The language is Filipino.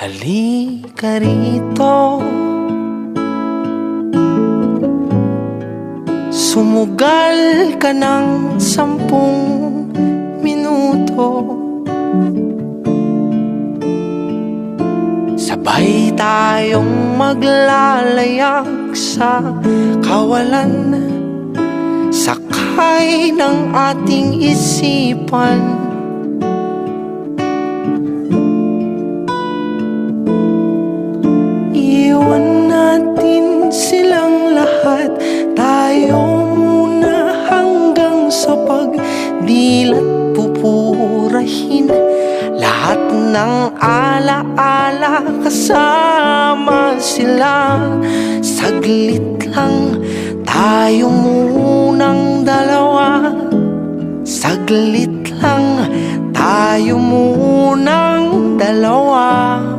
Halika rito, sumugal ka ng 10 minuto. Sabay tayong maglalayag sa kawalan, sakay ng ating isipan. Iwan natin silang lahat, tayo muna hanggang sa pagdilat. Pupurahin lahat ng alaala, kasama sila. Saglit lang, tayo munang dalawa. Saglit lang, tayo munang dalawa.